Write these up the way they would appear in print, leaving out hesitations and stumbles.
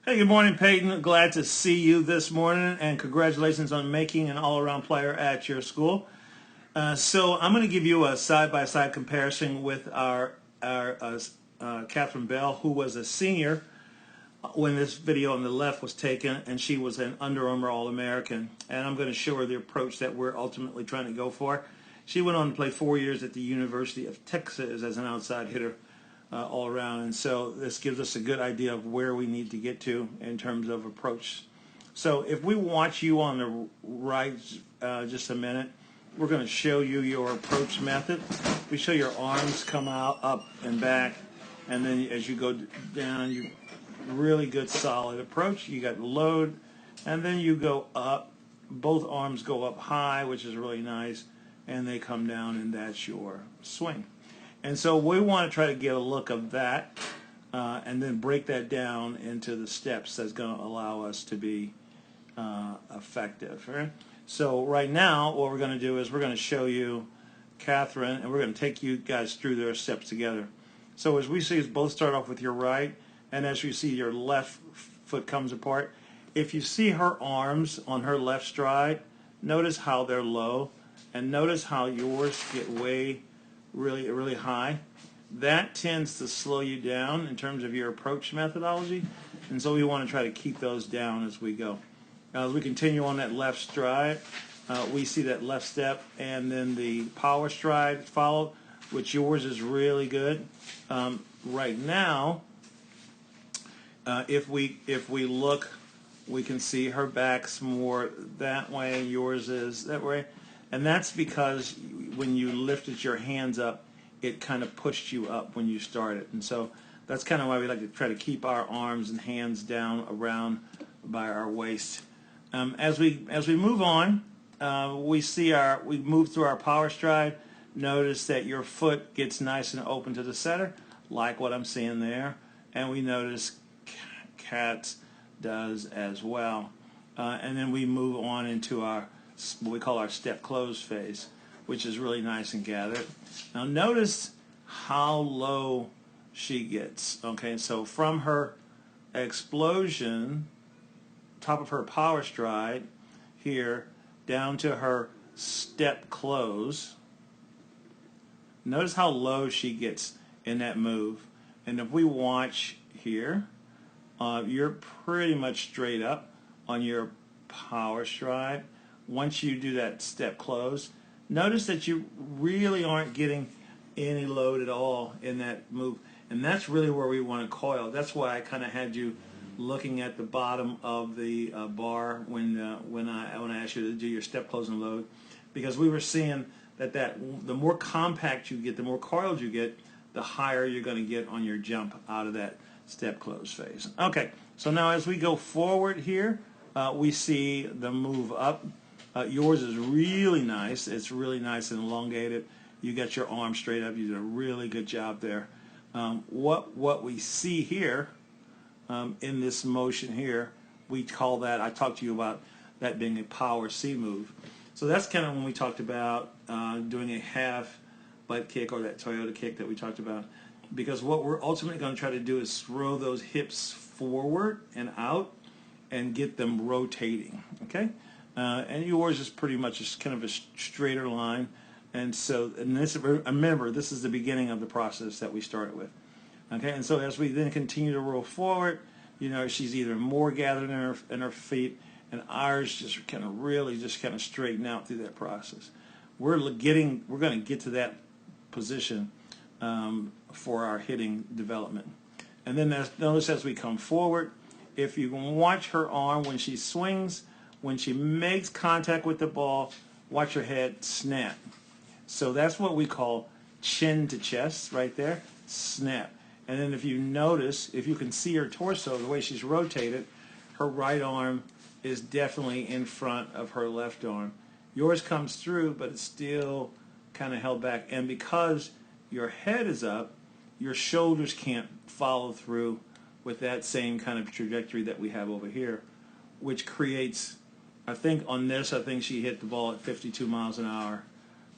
Hey, good morning, Payton. Glad to see you this morning, and congratulations on making an all-around player at your school. So I'm going to give you a side-by-side comparison with our Catherine Bell, who was a senior when this video on the left was taken, and she was an Under Armour All-American. And I'm going to show her the approach that we're ultimately trying to go for. She went on to play 4 years at the University of Texas as an outside hitter. All around, and so this gives us a good idea of where we need to get to in terms of approach. So if we watch you on the right just a minute, we're going to show you your approach method. We show your arms come out, up and back, and then as you go down, you really good solid approach. You got load, and then you go up. Both arms go up high, which is really nice, and they come down, and that's your swing. And so we want to try to get a look of that and then break that down into the steps that's going to allow us to be effective. Right? So right now what we're going to do is we're going to show you Catherine, and we're going to take you guys through their steps together. So as we see, is both start off with your right, and as you see your left foot comes apart. If you see her arms on her left stride, notice how they're low, and notice how yours get way really high. That tends to slow you down in terms of your approach methodology, and so we want to try to keep those down as we go. As we continue on that left stride, we see that left step and then the power stride followed, which yours is really good. Right now, if we look, we can see her back's more that way, yours is that way. And that's because when you lifted your hands up, it kind of pushed you up when you started. And so that's kind of why we like to try to keep our arms and hands down around by our waist. As we move on, we move through our power stride. Notice that your foot gets nice and open to the center, like what I'm seeing there. And we notice Kat's does as well. And then we move on into our what we call our step close phase, which is really nice and gathered. Now notice how low she gets. Okay, so from her explosion, top of her power stride here, down to her step close, notice how low she gets in that move. And if we watch here, you're pretty much straight up on your power stride. Once you do that step close, notice that you really aren't getting any load at all in that move, and that's really where we want to coil. That's why I kind of had you looking at the bottom of the bar when I asked you to do your step close and load, because we were seeing that the more compact you get, the more coiled you get, the higher you're going to get on your jump out of that step close phase. Okay, so now as we go forward here, we see the move up. Yours is really nice. It's really nice and elongated. You got your arm straight up. You did a really good job there. What we see here in this motion here, we call that, I talked to you about that being a power C move. So that's kind of when we talked about doing a half butt kick, or that Toyota kick that we talked about. Because what we're ultimately going to try to do is throw those hips forward and out and get them rotating. Okay? And yours is pretty much just kind of a straighter line. And so, remember, this is the beginning of the process that we started with. Okay, and so as we then continue to roll forward, you know, she's either more gathered in her feet, and ours just kind of really just kind of straighten out through that process. We're going to get to that position for our hitting development. And then notice as we come forward, if you can watch her arm when she swings, when she makes contact with the ball, watch her head snap. So that's what we call chin to chest right there, snap. And then if you notice, if you can see her torso, the way she's rotated, her right arm is definitely in front of her left arm. Yours comes through, but it's still kind of held back. And because your head is up, your shoulders can't follow through with that same kind of trajectory that we have over here, which creates, I think on this, I think she hit the ball at 52 miles an hour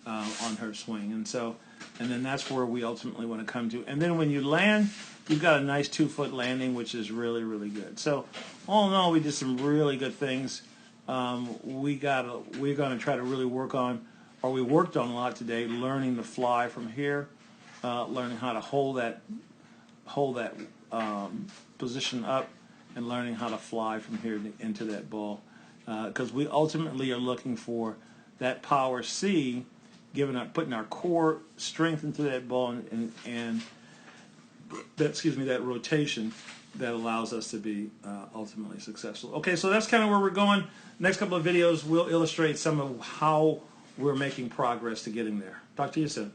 on her swing. And then that's where we ultimately want to come to. And then when you land, you've got a nice 2-foot landing, which is really, really good. So all in all, we did some really good things. We're going to try to really work on, or we worked on a lot today, learning to fly from here, learning how to hold that position up, and learning how to fly from here into that ball. Because we ultimately are looking for that power C, putting our core strength into that ball, and that rotation that allows us to be ultimately successful. Okay, so that's kind of where we're going. Next couple of videos will illustrate some of how we're making progress to getting there. Talk to you soon.